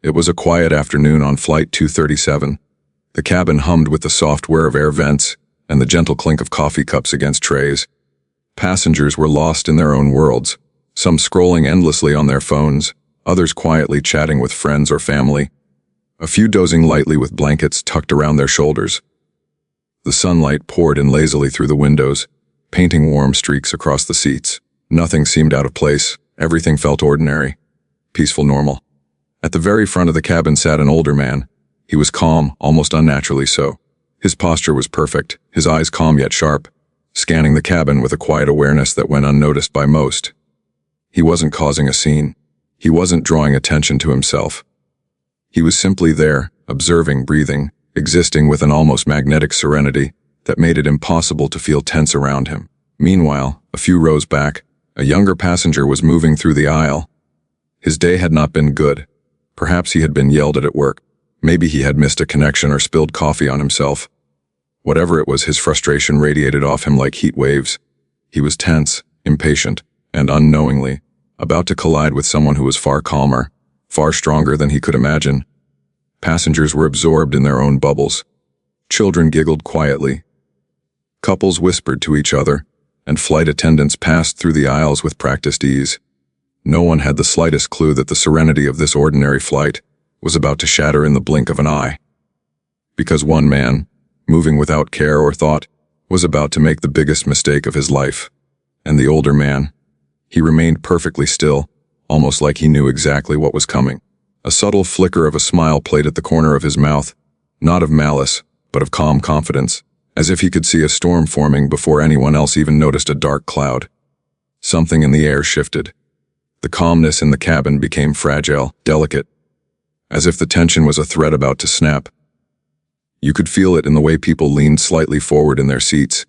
It was a quiet afternoon on Flight 237. The cabin hummed with the soft whir of air vents and the gentle clink of coffee cups against trays. Passengers were lost in their own worlds, some scrolling endlessly on their phones, others quietly chatting with friends or family, a few dozing lightly with blankets tucked around their shoulders. The sunlight poured in lazily through the windows, painting warm streaks across the seats. Nothing seemed out of place. Everything felt ordinary, peaceful, normal. At the very front of the cabin sat an older man. He was calm, almost unnaturally so. His posture was perfect, his eyes calm yet sharp, scanning the cabin with a quiet awareness that went unnoticed by most. He wasn't causing a scene. He wasn't drawing attention to himself. He was simply there, observing, breathing, existing with an almost magnetic serenity that made it impossible to feel tense around him. Meanwhile, a few rows back, a younger passenger was moving through the aisle. His day had not been good. Perhaps he had been yelled at work. Maybe he had missed a connection or spilled coffee on himself. Whatever it was, his frustration radiated off him like heat waves. He was tense, impatient, and unknowingly about to collide with someone who was far calmer, far stronger than he could imagine. Passengers were absorbed in their own bubbles. Children giggled quietly. Couples whispered to each other, and flight attendants passed through the aisles with practiced ease. No one had the slightest clue that the serenity of this ordinary flight was about to shatter in the blink of an eye. Because one man, moving without care or thought, was about to make the biggest mistake of his life. And the older man, he remained perfectly still, almost like he knew exactly what was coming. A subtle flicker of a smile played at the corner of his mouth, not of malice, but of calm confidence, as if he could see a storm forming before anyone else even noticed a dark cloud. Something in the air shifted. The calmness in the cabin became fragile, delicate, as if the tension was a thread about to snap. You could feel it in the way people leaned slightly forward in their seats,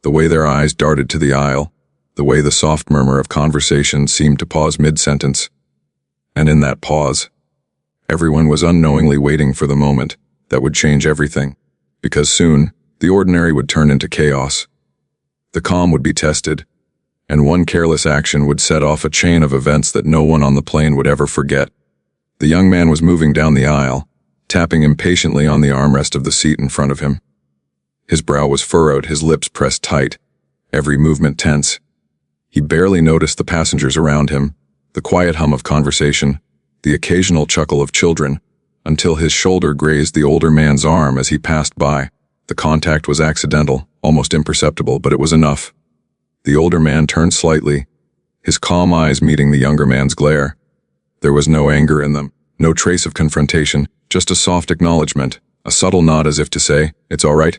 the way their eyes darted to the aisle, the way the soft murmur of conversation seemed to pause mid-sentence. And in that pause, everyone was unknowingly waiting for the moment that would change everything, because soon, the ordinary would turn into chaos. The calm would be tested, and one careless action would set off a chain of events that no one on the plane would ever forget. The young man was moving down the aisle, tapping impatiently on the armrest of the seat in front of him. His brow was furrowed, his lips pressed tight, every movement tense. He barely noticed the passengers around him, the quiet hum of conversation, the occasional chuckle of children, until his shoulder grazed the older man's arm as he passed by. The contact was accidental, almost imperceptible, but it was enough. The older man turned slightly, his calm eyes meeting the younger man's glare. There was no anger in them, no trace of confrontation, just a soft acknowledgement, a subtle nod as if to say, "It's all right.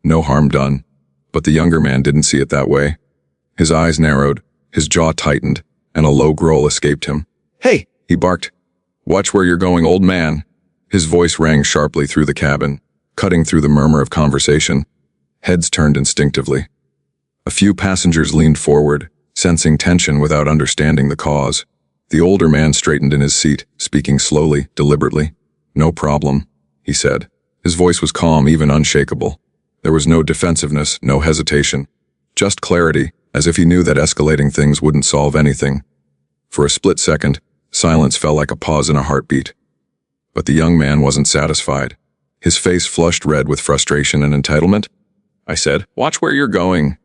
No harm done." But the younger man didn't see it that way. His eyes narrowed, his jaw tightened, and a low growl escaped him. "Hey!" he barked. "Watch where you're going, old man." His voice rang sharply through the cabin, cutting through the murmur of conversation. Heads turned instinctively. A few passengers leaned forward, sensing tension without understanding the cause. The older man straightened in his seat, speaking slowly, deliberately. "No problem," he said. His voice was calm, even unshakable. There was no defensiveness, no hesitation. Just clarity, as if he knew that escalating things wouldn't solve anything. For a split second, silence fell like a pause in a heartbeat. But the young man wasn't satisfied. His face flushed red with frustration and entitlement. "I said, watch where you're going."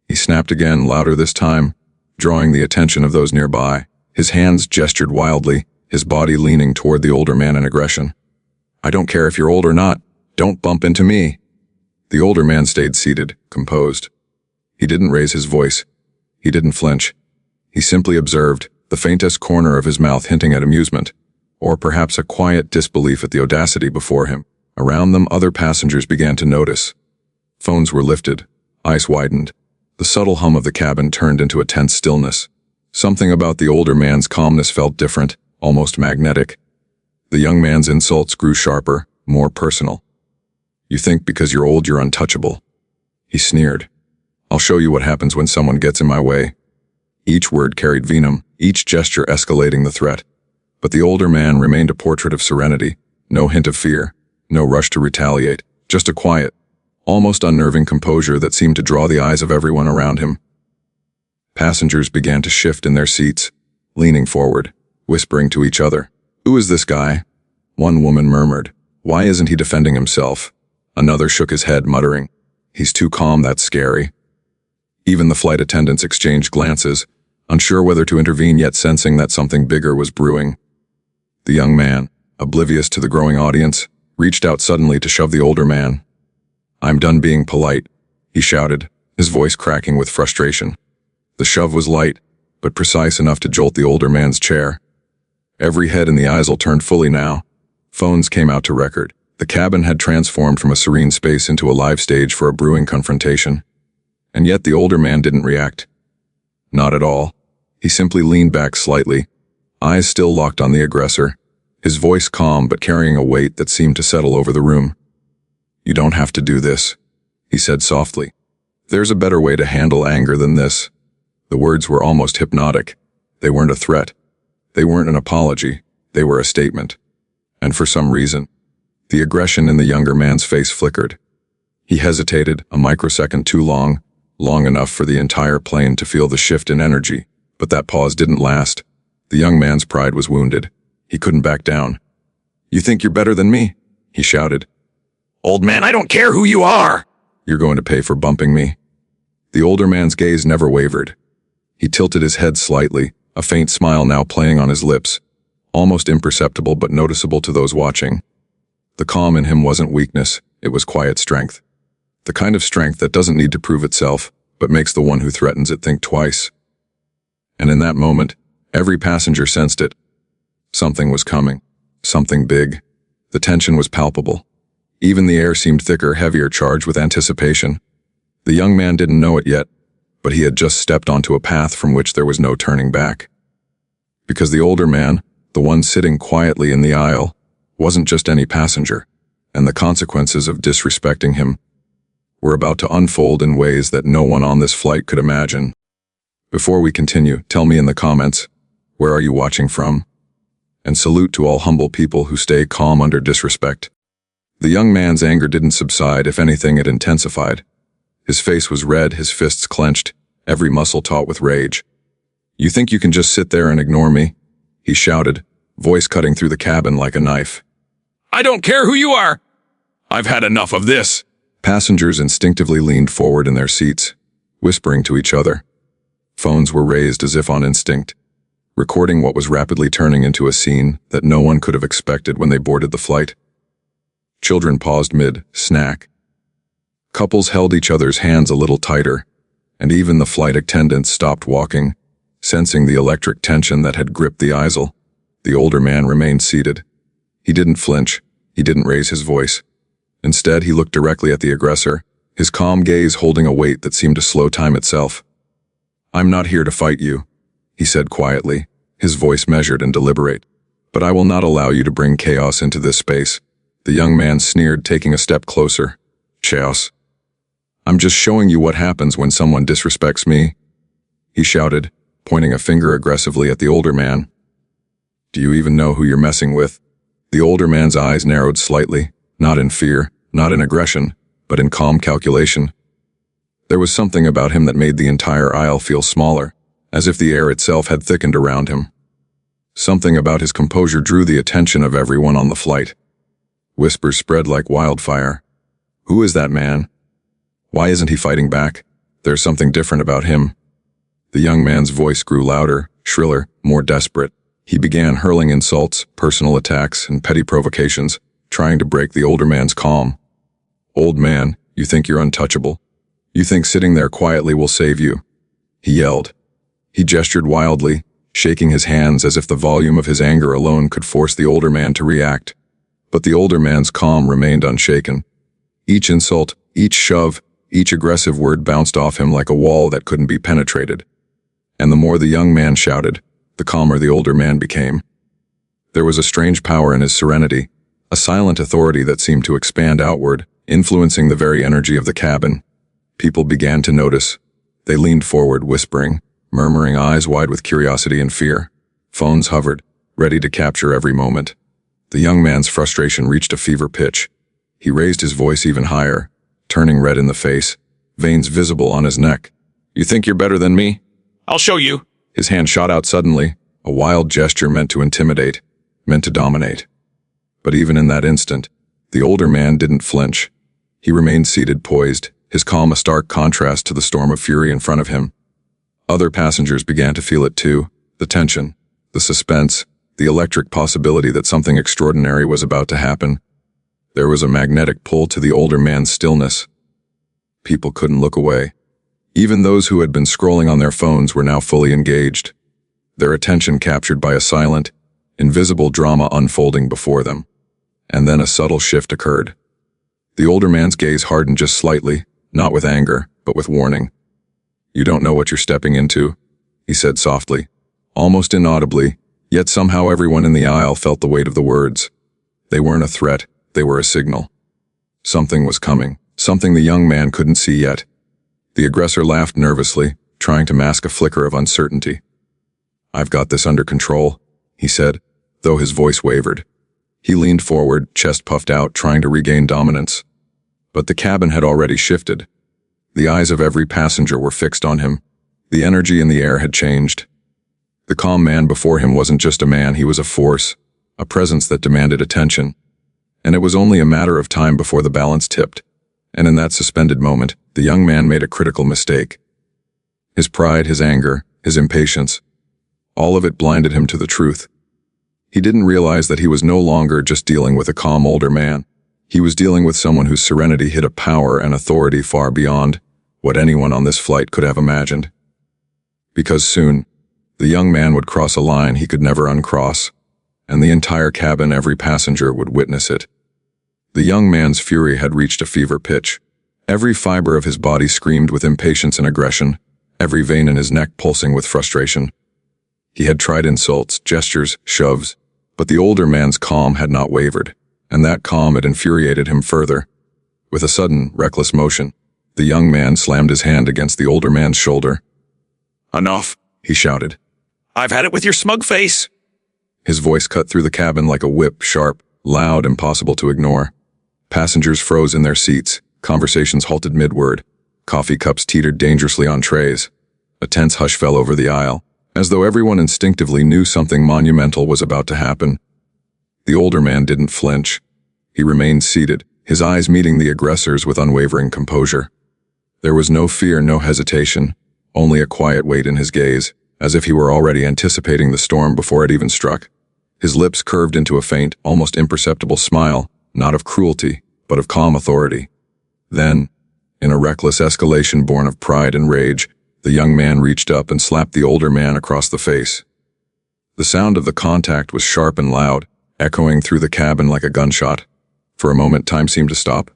He snapped again, louder this time, drawing the attention of those nearby. His hands gestured wildly, his body leaning toward the older man in aggression. "I don't care if you're old or not. Don't bump into me." The older man stayed seated, composed. He didn't raise his voice. He didn't flinch. He simply observed, the faintest corner of his mouth hinting at amusement, or perhaps a quiet disbelief at the audacity before him. Around them, other passengers began to notice. Phones were lifted, eyes widened. The subtle hum of the cabin turned into a tense stillness. Something about the older man's calmness felt different, almost magnetic. The young man's insults grew sharper, more personal. "You think because you're old you're untouchable," he sneered. "I'll show you what happens when someone gets in my way." Each word carried venom, each gesture escalating the threat. But the older man remained a portrait of serenity, no hint of fear, no rush to retaliate, just a quiet, almost unnerving composure that seemed to draw the eyes of everyone around him. Passengers began to shift in their seats, leaning forward, whispering to each other, "Who is this guy?" One woman murmured. "Why isn't he defending himself?" Another shook his head, muttering, "He's too calm, that's scary." Even the flight attendants exchanged glances, unsure whether to intervene yet sensing that something bigger was brewing. The young man, oblivious to the growing audience, reached out suddenly to shove the older man. "I'm done being polite," he shouted, his voice cracking with frustration. The shove was light, but precise enough to jolt the older man's chair. Every head in the aisle turned fully now. Phones came out to record. The cabin had transformed from a serene space into a live stage for a brewing confrontation. And yet the older man didn't react. Not at all. He simply leaned back slightly, eyes still locked on the aggressor, his voice calm but carrying a weight that seemed to settle over the room. "You don't have to do this," he said softly. "There's a better way to handle anger than this." The words were almost hypnotic. They weren't a threat. They weren't an apology. They were a statement. And for some reason, the aggression in the younger man's face flickered. He hesitated, a microsecond too long, long enough for the entire plane to feel the shift in energy. But that pause didn't last. The young man's pride was wounded. He couldn't back down. "You think you're better than me?" he shouted. "Old man, I don't care who you are!" "You're going to pay for bumping me." The older man's gaze never wavered. He tilted his head slightly, a faint smile now playing on his lips, almost imperceptible but noticeable to those watching. The calm in him wasn't weakness, it was quiet strength. The kind of strength that doesn't need to prove itself, but makes the one who threatens it think twice. And in that moment, every passenger sensed it. Something was coming. Something big. The tension was palpable. Even the air seemed thicker, heavier, charged with anticipation. The young man didn't know it yet, but he had just stepped onto a path from which there was no turning back. Because the older man, the one sitting quietly in the aisle, wasn't just any passenger, and the consequences of disrespecting him were about to unfold in ways that no one on this flight could imagine. Before we continue, tell me in the comments, where are you watching from? And salute to all humble people who stay calm under disrespect. The young man's anger didn't subside, if anything it intensified. His face was red, his fists clenched, every muscle taut with rage. "You think you can just sit there and ignore me?" he shouted, voice cutting through the cabin like a knife. "I don't care who you are! I've had enough of this!" Passengers instinctively leaned forward in their seats, whispering to each other. Phones were raised as if on instinct, recording what was rapidly turning into a scene that no one could have expected when they boarded the flight. Children paused mid-snack. Couples held each other's hands a little tighter, and even the flight attendants stopped walking, sensing the electric tension that had gripped the aisle. The older man remained seated. He didn't flinch. He didn't raise his voice. Instead, he looked directly at the aggressor, his calm gaze holding a weight that seemed to slow time itself. "I'm not here to fight you," he said quietly, his voice measured and deliberate. "But I will not allow you to bring chaos into this space." The young man sneered, taking a step closer. "Chaos? I'm just showing you what happens when someone disrespects me," he shouted, pointing a finger aggressively at the older man. "Do you even know who you're messing with?" The older man's eyes narrowed slightly, not in fear, not in aggression, but in calm calculation. There was something about him that made the entire aisle feel smaller, as if the air itself had thickened around him. Something about his composure drew the attention of everyone on the flight. Whispers spread like wildfire. "Who is that man? Why isn't he fighting back? There's something different about him." The young man's voice grew louder, shriller, more desperate. He began hurling insults, personal attacks, and petty provocations, trying to break the older man's calm. "Old man, you think you're untouchable? You think sitting there quietly will save you?" he yelled. He gestured wildly, shaking his hands as if the volume of his anger alone could force the older man to react. But the older man's calm remained unshaken. Each insult, each shove, each aggressive word bounced off him like a wall that couldn't be penetrated. And the more the young man shouted, the calmer the older man became. There was a strange power in his serenity, a silent authority that seemed to expand outward, influencing the very energy of the cabin. People began to notice. They leaned forward, whispering, murmuring, eyes wide with curiosity and fear. Phones hovered, ready to capture every moment. The young man's frustration reached a fever pitch. He raised his voice even higher, turning red in the face, veins visible on his neck. "You think you're better than me? I'll show you." His hand shot out suddenly, a wild gesture meant to intimidate. meant to dominate. But even in that instant, the older man didn't flinch. He remained seated, poised, his calm a stark contrast to the storm of fury in front of him. Other passengers began to feel it too, the tension, the suspense, the electric possibility that something extraordinary was about to happen. There was a magnetic pull to the older man's stillness. People couldn't look away. Even those who had been scrolling on their phones were now fully engaged, their attention captured by a silent, invisible drama unfolding before them. And then a subtle shift occurred. The older man's gaze hardened just slightly, not with anger, but with warning. "You don't know what you're stepping into," he said softly, almost inaudibly, yet somehow everyone in the aisle felt the weight of the words. They weren't a threat, they were a signal. Something was coming, something the young man couldn't see yet. The aggressor laughed nervously, trying to mask a flicker of uncertainty. "I've got this under control," he said, though his voice wavered. He leaned forward, chest puffed out, trying to regain dominance. But the cabin had already shifted. The eyes of every passenger were fixed on him. The energy in the air had changed. The calm man before him wasn't just a man, he was a force, a presence that demanded attention. And it was only a matter of time before the balance tipped. And in that suspended moment, the young man made a critical mistake. His pride, his anger, his impatience, all of it blinded him to the truth. He didn't realize that he was no longer just dealing with a calm older man. He was dealing with someone whose serenity hid a power and authority far beyond what anyone on this flight could have imagined. Because soon, the young man would cross a line he could never uncross, and the entire cabin, every passenger, would witness it. The young man's fury had reached a fever pitch. Every fiber of his body screamed with impatience and aggression, every vein in his neck pulsing with frustration. He had tried insults, gestures, shoves, but the older man's calm had not wavered, and that calm had infuriated him further. With a sudden, reckless motion, the young man slammed his hand against the older man's shoulder. "Enough," he shouted. "I've had it with your smug face." His voice cut through the cabin like a whip, sharp, loud, impossible to ignore. Passengers froze in their seats, conversations halted mid-word, coffee cups teetered dangerously on trays. A tense hush fell over the aisle, as though everyone instinctively knew something monumental was about to happen. The older man didn't flinch. He remained seated, his eyes meeting the aggressors with unwavering composure. There was no fear, no hesitation, only a quiet weight in his gaze, as if he were already anticipating the storm before it even struck. His lips curved into a faint, almost imperceptible smile, not of cruelty, but of calm authority. Then, in a reckless escalation born of pride and rage, the young man reached up and slapped the older man across the face. The sound of the contact was sharp and loud, echoing through the cabin like a gunshot. For a moment, time seemed to stop.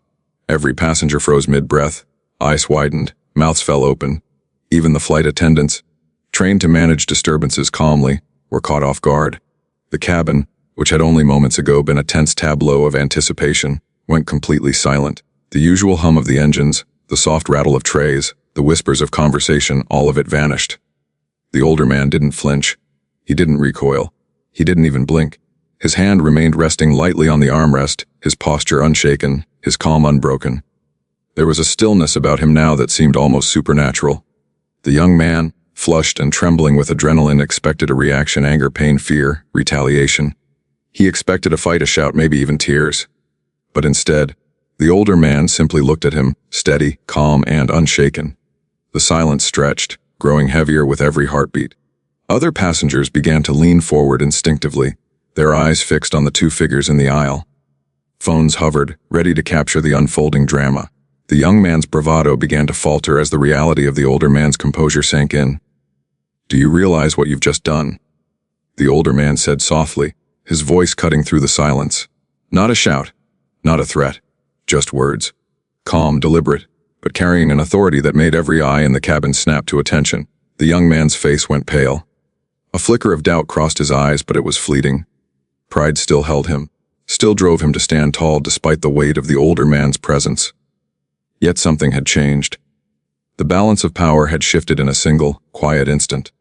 Every passenger froze mid-breath, eyes widened, mouths fell open. Even the flight attendants, trained to manage disturbances calmly, were caught off guard. The cabin, which had only moments ago been a tense tableau of anticipation, went completely silent. The usual hum of the engines, the soft rattle of trays, the whispers of conversation, all of it vanished. The older man didn't flinch. He didn't recoil. He didn't even blink. His hand remained resting lightly on the armrest, his posture unshaken, his calm unbroken. There was a stillness about him now that seemed almost supernatural. The young man, flushed and trembling with adrenaline, expected a reaction: anger, pain, fear, retaliation. He expected a fight, a shout, maybe even tears. But instead, the older man simply looked at him, steady, calm, and unshaken. The silence stretched, growing heavier with every heartbeat. Other passengers began to lean forward instinctively, their eyes fixed on the two figures in the aisle. Phones hovered, ready to capture the unfolding drama. The young man's bravado began to falter as the reality of the older man's composure sank in. "Do you realize what you've just done?" the older man said softly, his voice cutting through the silence. Not a shout, not a threat, just words. Calm, deliberate, but carrying an authority that made every eye in the cabin snap to attention. The young man's face went pale. A flicker of doubt crossed his eyes, but it was fleeting. Pride still held him, still drove him to stand tall despite the weight of the older man's presence. Yet something had changed. The balance of power had shifted in a single, quiet instant.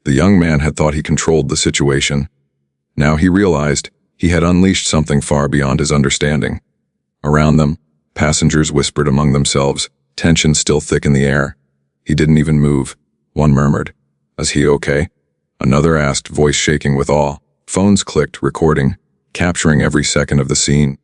The young man had thought he controlled the situation. Now he realized he had unleashed something far beyond his understanding. Around them, passengers whispered among themselves, tension still thick in the air. He didn't even move. One murmured, "Is he okay?" Another asked, voice shaking with awe. Phones clicked, recording, capturing every second of the scene.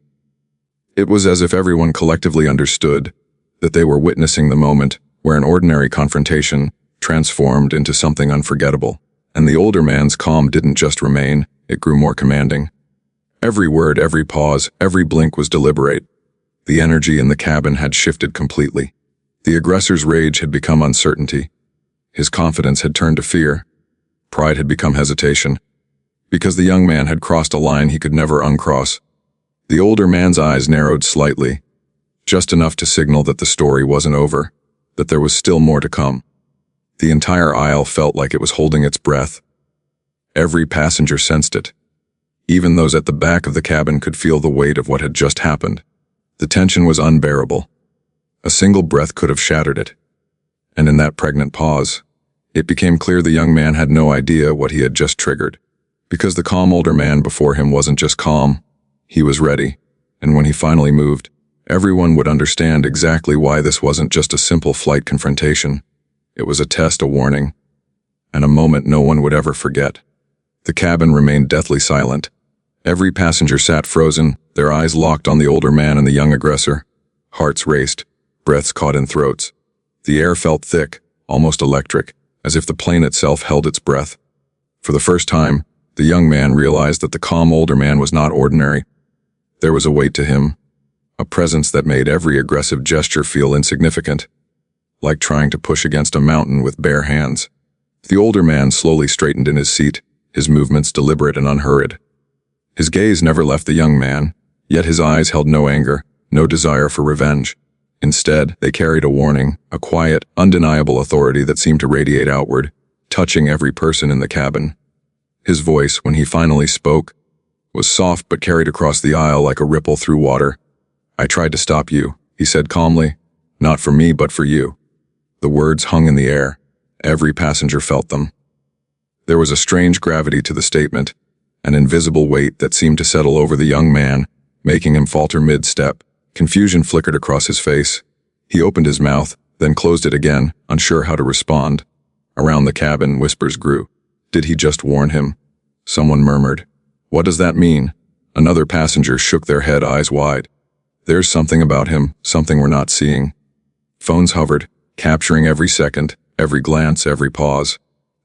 It was as if everyone collectively understood that they were witnessing the moment where an ordinary confrontation transformed into something unforgettable. And the older man's calm didn't just remain, it grew more commanding. Every word, every pause, every blink was deliberate. The energy in the cabin had shifted completely. The aggressor's rage had become uncertainty. His confidence had turned to fear. Pride had become hesitation. Because the young man had crossed a line he could never uncross. The older man's eyes narrowed slightly, just enough to signal that the story wasn't over, that there was still more to come. The entire aisle felt like it was holding its breath. Every passenger sensed it. Even those at the back of the cabin could feel the weight of what had just happened. The tension was unbearable. A single breath could have shattered it. And in that pregnant pause, it became clear the young man had no idea what he had just triggered. Because the calm older man before him wasn't just calm, he was ready. And when he finally moved, everyone would understand exactly why this wasn't just a simple flight confrontation. It was a test, a warning, and a moment no one would ever forget. The cabin remained deathly silent. Every passenger sat frozen, their eyes locked on the older man and the young aggressor. Hearts raced, breaths caught in throats. The air felt thick, almost electric, as if the plane itself held its breath. For the first time, the young man realized that the calm older man was not ordinary. There was a weight to him, a presence that made every aggressive gesture feel insignificant, like trying to push against a mountain with bare hands. The older man slowly straightened in his seat, his movements deliberate and unhurried. His gaze never left the young man, yet his eyes held no anger, no desire for revenge. Instead, they carried a warning, a quiet, undeniable authority that seemed to radiate outward, touching every person in the cabin. His voice, when he finally spoke, was soft but carried across the aisle like a ripple through water. "I tried to stop you," he said calmly. "Not for me, but for you." The words hung in the air. Every passenger felt them. There was a strange gravity to the statement, an invisible weight that seemed to settle over the young man, making him falter mid-step. Confusion flickered across his face. He opened his mouth, then closed it again, unsure how to respond. Around the cabin, whispers grew. Did he just warn him? Someone murmured. What does that mean? Another passenger shook their head, eyes wide. There's something about him, something we're not seeing. Phones hovered, capturing every second, every glance, every pause.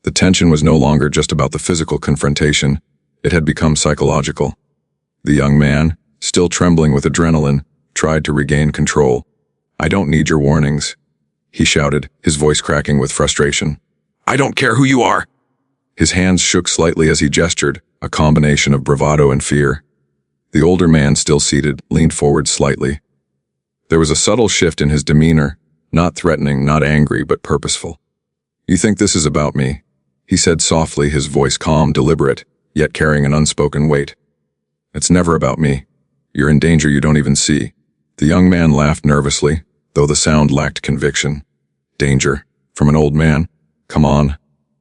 The tension was no longer just about the physical confrontation. It had become psychological. The young man, still trembling with adrenaline, tried to regain control. "I don't need your warnings," he shouted, his voice cracking with frustration. I don't care who you are. His hands shook slightly as he gestured, a combination of bravado and fear. The older man, still seated, leaned forward slightly. There was a subtle shift in his demeanor, not threatening, not angry, but purposeful. "You think this is about me?" he said softly, his voice calm, deliberate, yet carrying an unspoken weight. "It's never about me. You're in danger you don't even see." The young man laughed nervously, though the sound lacked conviction. "Danger? From an old man? Come on."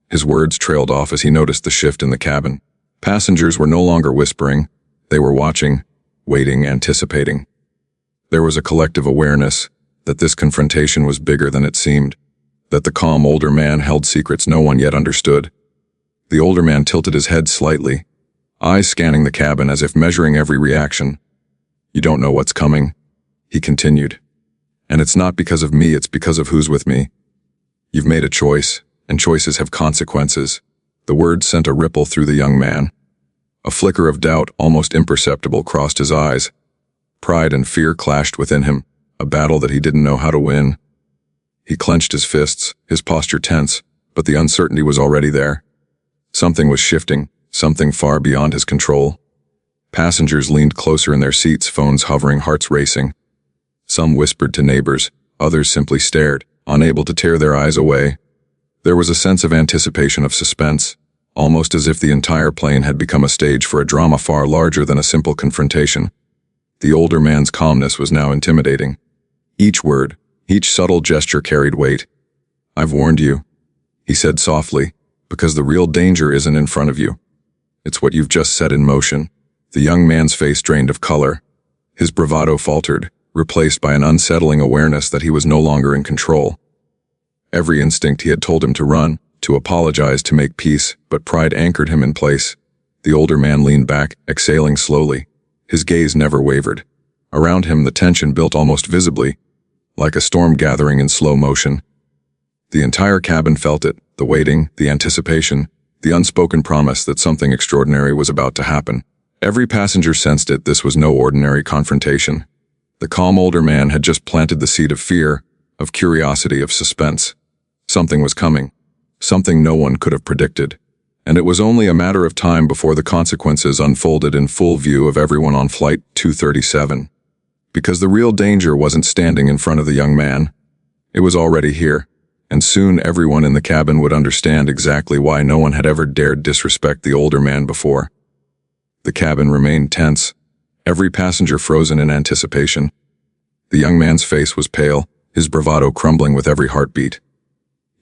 His words trailed off as he noticed the shift in the cabin. Passengers were no longer whispering. They were watching, waiting, anticipating. There was a collective awareness that this confrontation was bigger than it seemed, that the calm older man held secrets no one yet understood. The older man tilted his head slightly, eyes scanning the cabin as if measuring every reaction. "You don't know what's coming," he continued. "And it's not because of me, it's because of who's with me. You've made a choice, and choices have consequences." The words sent a ripple through the young man. A flicker of doubt, almost imperceptible, crossed his eyes. Pride and fear clashed within him, a battle that he didn't know how to win. He clenched his fists, his posture tense, but the uncertainty was already there. Something was shifting, something far beyond his control. Passengers leaned closer in their seats, phones hovering, hearts racing. Some whispered to neighbors, others simply stared, unable to tear their eyes away. There was a sense of anticipation, of suspense, almost as if the entire plane had become a stage for a drama far larger than a simple confrontation. The older man's calmness was now intimidating. Each word, each subtle gesture carried weight. "I've warned you," he said softly, "because the real danger isn't in front of you. It's what you've just set in motion." The young man's face drained of color. His bravado faltered, replaced by an unsettling awareness that he was no longer in control. Every instinct he had told him to run, to apologize, to make peace, but pride anchored him in place. The older man leaned back, exhaling slowly. His gaze never wavered. Around him, the tension built almost visibly, like a storm gathering in slow motion. The entire cabin felt it, the waiting, the anticipation, the unspoken promise that something extraordinary was about to happen. Every passenger sensed it. This was no ordinary confrontation. The calm older man had just planted the seed of fear, of curiosity, of suspense. Something was coming. Something no one could have predicted. And it was only a matter of time before the consequences unfolded in full view of everyone on Flight 237. Because the real danger wasn't standing in front of the young man. It was already here, and soon everyone in the cabin would understand exactly why no one had ever dared disrespect the older man before. The cabin remained tense, every passenger frozen in anticipation. The young man's face was pale, his bravado crumbling with every heartbeat.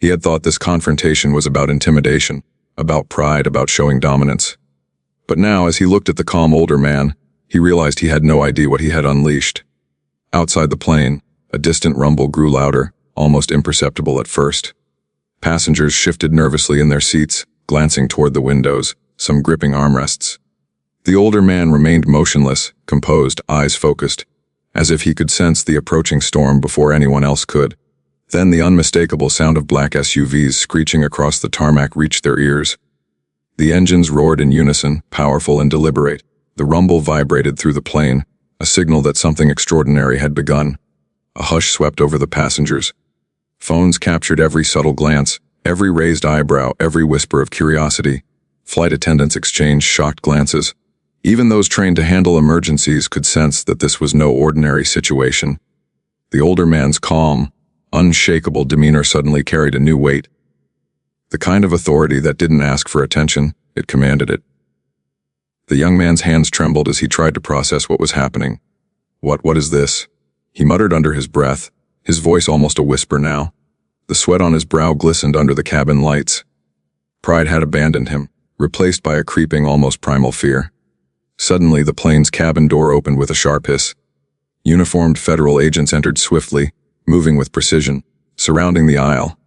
He had thought this confrontation was about intimidation, about pride, about showing dominance. But now, as he looked at the calm older man, he realized he had no idea what he had unleashed. Outside the plane, a distant rumble grew louder, almost imperceptible at first. Passengers shifted nervously in their seats, glancing toward the windows, some gripping armrests. The older man remained motionless, composed, eyes focused, as if he could sense the approaching storm before anyone else could. Then the unmistakable sound of black SUVs screeching across the tarmac reached their ears. The engines roared in unison, powerful and deliberate. The rumble vibrated through the plane, a signal that something extraordinary had begun. A hush swept over the passengers. Phones captured every subtle glance, every raised eyebrow, every whisper of curiosity. Flight attendants exchanged shocked glances. Even those trained to handle emergencies could sense that this was no ordinary situation. The older man's calm, unshakable demeanor suddenly carried a new weight. The kind of authority that didn't ask for attention, it commanded it. The young man's hands trembled as he tried to process what was happening. What is this? He muttered under his breath, his voice almost a whisper now. The sweat on his brow glistened under the cabin lights. Pride had abandoned him, replaced by a creeping, almost primal fear. Suddenly, the plane's cabin door opened with a sharp hiss. Uniformed federal agents entered swiftly, moving with precision, surrounding the aisle.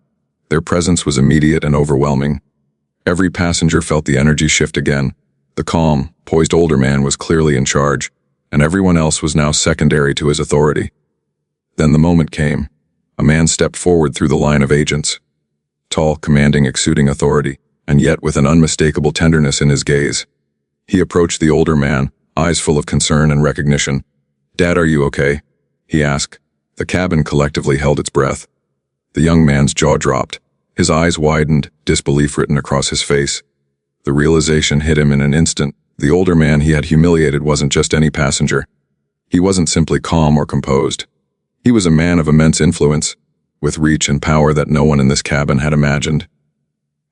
Their presence was immediate and overwhelming. Every passenger felt the energy shift again. The calm, poised older man was clearly in charge, and everyone else was now secondary to his authority. Then the moment came. A man stepped forward through the line of agents. Tall, commanding, exuding authority, and yet with an unmistakable tenderness in his gaze. He approached the older man, eyes full of concern and recognition. "Dad, are you okay?" he asked. The cabin collectively held its breath. The young man's jaw dropped. His eyes widened, disbelief written across his face. The realization hit him in an instant. The older man he had humiliated wasn't just any passenger. He wasn't simply calm or composed. He was a man of immense influence, with reach and power that no one in this cabin had imagined.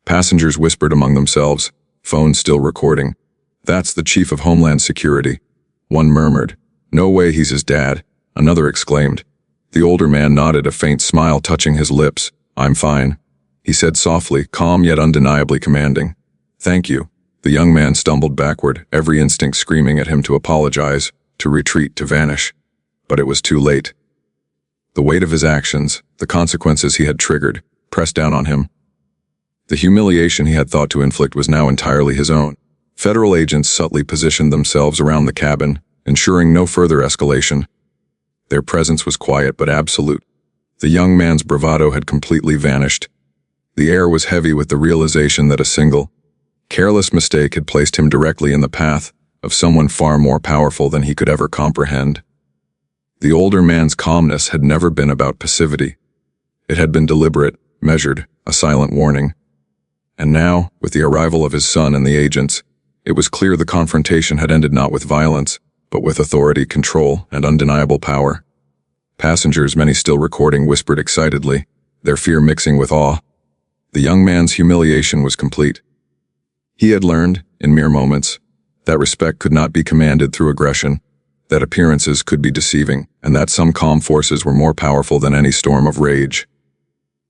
Passengers whispered among themselves, phones still recording. "That's the Chief of Homeland Security." One murmured, "No way, he's his dad." Another exclaimed. The older man nodded, a faint smile touching his lips. "I'm fine," he said softly, calm yet undeniably commanding. "Thank you." The young man stumbled backward, every instinct screaming at him to apologize, to retreat, to vanish. But it was too late. The weight of his actions, the consequences he had triggered, pressed down on him. The humiliation he had thought to inflict was now entirely his own. Federal agents subtly positioned themselves around the cabin, ensuring no further escalation. Their presence was quiet but absolute. The young man's bravado had completely vanished. The air was heavy with the realization that a single, careless mistake had placed him directly in the path of someone far more powerful than he could ever comprehend. The older man's calmness had never been about passivity. It had been deliberate, measured, a silent warning. And now, with the arrival of his son and the agents, it was clear the confrontation had ended not with violence, but with authority, control, and undeniable power. Passengers, many still recording, whispered excitedly, their fear mixing with awe. The young man's humiliation was complete. He had learned, in mere moments, that respect could not be commanded through aggression, that appearances could be deceiving, and that some calm forces were more powerful than any storm of rage.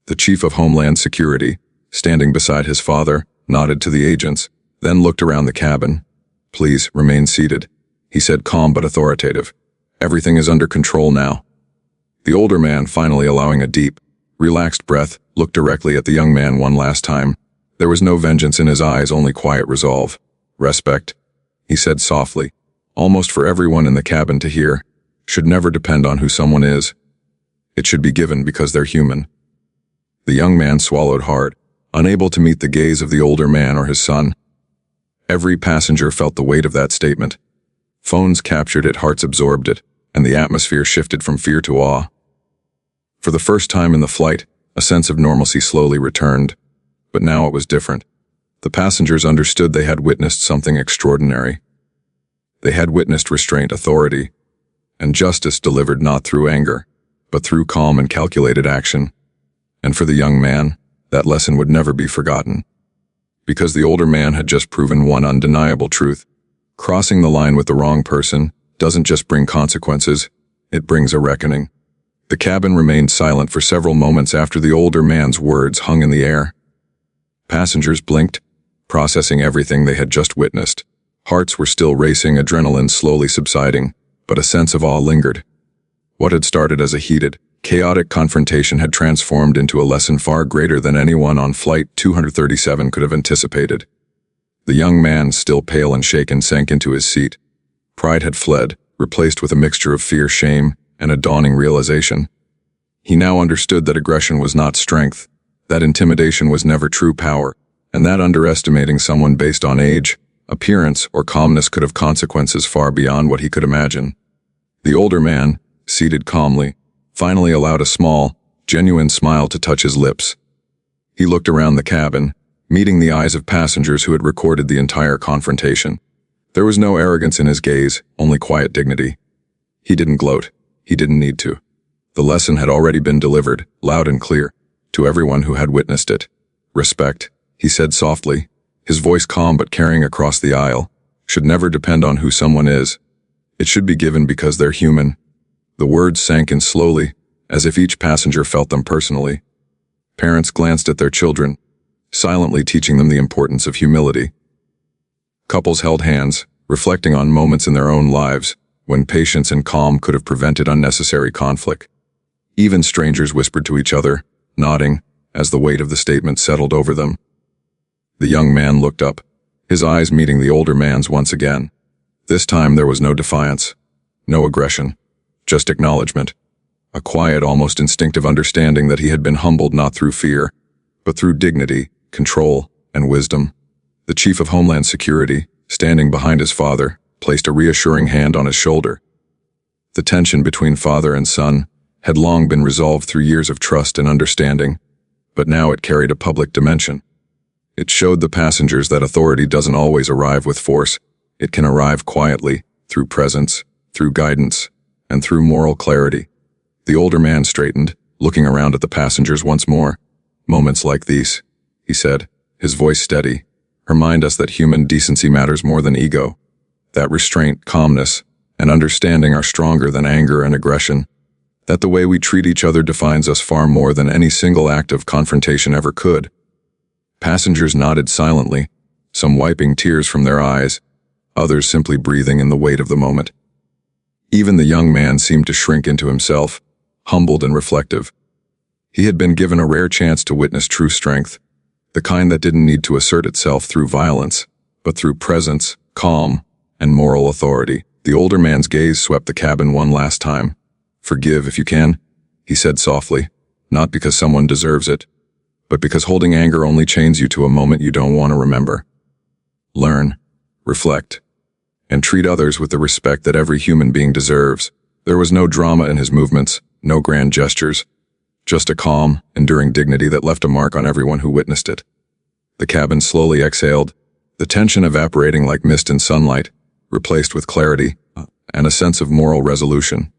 The Chief of Homeland Security, standing beside his father, nodded to the agents, then looked around the cabin. "Please, remain seated," he said, calm but authoritative. "Everything is under control now." The older man, finally allowing a deep, relaxed breath, looked directly at the young man one last time. There was no vengeance in his eyes, only quiet resolve. Respect, he said softly, almost for everyone in the cabin to hear, should never depend on who someone is. It should be given because they're human. The young man swallowed hard, unable to meet the gaze of the older man or his son. Every passenger felt the weight of that statement. Phones captured it, hearts absorbed it, and the atmosphere shifted from fear to awe. For the first time in the flight, a sense of normalcy slowly returned. But now it was different. The passengers understood they had witnessed something extraordinary. They had witnessed restraint, authority, and justice delivered not through anger, but through calm and calculated action. And for the young man, that lesson would never be forgotten. Because the older man had just proven one undeniable truth. Crossing the line with the wrong person doesn't just bring consequences, it brings a reckoning. The cabin remained silent for several moments after the older man's words hung in the air. Passengers blinked, processing everything they had just witnessed. Hearts were still racing, adrenaline slowly subsiding, but a sense of awe lingered. What had started as a heated, chaotic confrontation had transformed into a lesson far greater than anyone on Flight 237 could have anticipated. The young man, still pale and shaken, sank into his seat. Pride had fled, replaced with a mixture of fear, shame, and a dawning realization. He now understood that aggression was not strength, that intimidation was never true power, and that underestimating someone based on age, appearance, or calmness could have consequences far beyond what he could imagine. The older man, seated calmly, finally allowed a small, genuine smile to touch his lips. He looked around the cabin, meeting the eyes of passengers who had recorded the entire confrontation. There was no arrogance in his gaze, only quiet dignity. He didn't gloat. He didn't need to. The lesson had already been delivered, loud and clear, to everyone who had witnessed it. Respect, he said softly, his voice calm but carrying across the aisle, should never depend on who someone is. It should be given because they're human. The words sank in slowly, as if each passenger felt them personally. Parents glanced at their children, silently teaching them the importance of humility. Couples held hands, reflecting on moments in their own lives when patience and calm could have prevented unnecessary conflict. Even strangers whispered to each other, nodding, as the weight of the statement settled over them. The young man looked up, his eyes meeting the older man's once again. This time there was no defiance, no aggression, just acknowledgement, a quiet, almost instinctive understanding that he had been humbled not through fear, but through dignity, control, and wisdom. The Chief of Homeland Security, standing behind his father, placed a reassuring hand on his shoulder. The tension between father and son had long been resolved through years of trust and understanding, but now it carried a public dimension. It showed the passengers that authority doesn't always arrive with force. It can arrive quietly, through presence, through guidance, and through moral clarity. The older man straightened, looking around at the passengers once more. Moments like these, he said, his voice steady, remind us that human decency matters more than ego, that restraint, calmness, and understanding are stronger than anger and aggression, that the way we treat each other defines us far more than any single act of confrontation ever could. Passengers nodded silently, some wiping tears from their eyes, others simply breathing in the weight of the moment. Even the young man seemed to shrink into himself, humbled and reflective. He had been given a rare chance to witness true strength, the kind that didn't need to assert itself through violence, but through presence, calm, and moral authority. The older man's gaze swept the cabin one last time. Forgive if you can, he said softly, not because someone deserves it, but because holding anger only chains you to a moment you don't want to remember. Learn, reflect, and treat others with the respect that every human being deserves. There was no drama in his movements, no grand gestures, just a calm, enduring dignity that left a mark on everyone who witnessed it. The cabin slowly exhaled, the tension evaporating like mist in sunlight, replaced with clarity and a sense of moral resolution.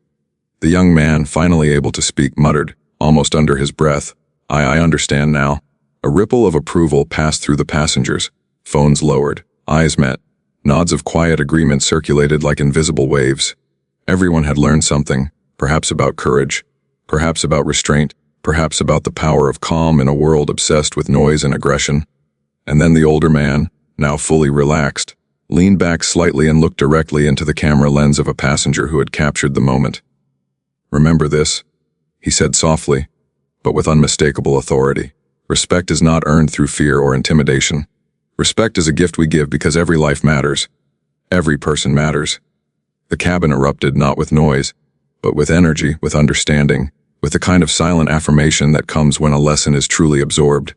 The young man, finally able to speak, muttered, almost under his breath, I understand now." A ripple of approval passed through the passengers. Phones lowered, eyes met. Nods of quiet agreement circulated like invisible waves. Everyone had learned something, perhaps about courage, perhaps about restraint, perhaps about the power of calm in a world obsessed with noise and aggression. And then the older man, now fully relaxed, leaned back slightly and looked directly into the camera lens of a passenger who had captured the moment. "Remember this," he said softly, but with unmistakable authority. "Respect is not earned through fear or intimidation. Respect is a gift we give because every life matters. Every person matters. The cabin erupted not with noise, but with energy, with understanding, with the kind of silent affirmation that comes when a lesson is truly absorbed.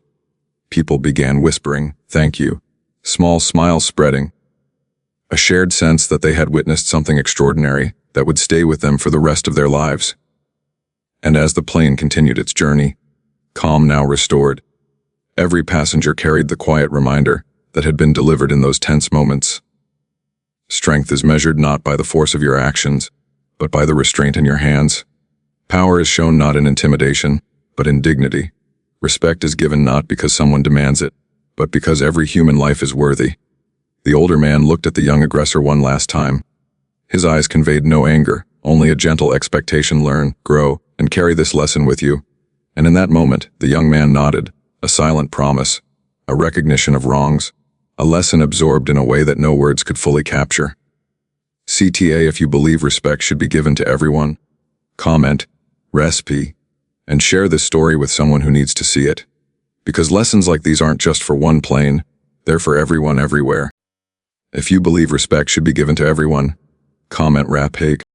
People began whispering, "Thank you," small smiles spreading, a shared sense that they had witnessed something extraordinary that would stay with them for the rest of their lives. And as the plane continued its journey, calm now restored, every passenger carried the quiet reminder that had been delivered in those tense moments. Strength is measured not by the force of your actions, but by the restraint in your hands. Power is shown not in intimidation, but in dignity. Respect is given not because someone demands it, but because every human life is worthy. The older man looked at the young aggressor one last time. His eyes conveyed no anger, only a gentle expectation: learn, grow, and carry this lesson with you. And in that moment, the young man nodded, a silent promise, a recognition of wrongs, a lesson absorbed in a way that no words could fully capture. CTA, if you believe respect should be given to everyone, comment, recipe, and share this story with someone who needs to see it. Because lessons like these aren't just for one plane, they're for everyone everywhere. If you believe respect should be given to everyone, comment rap hake.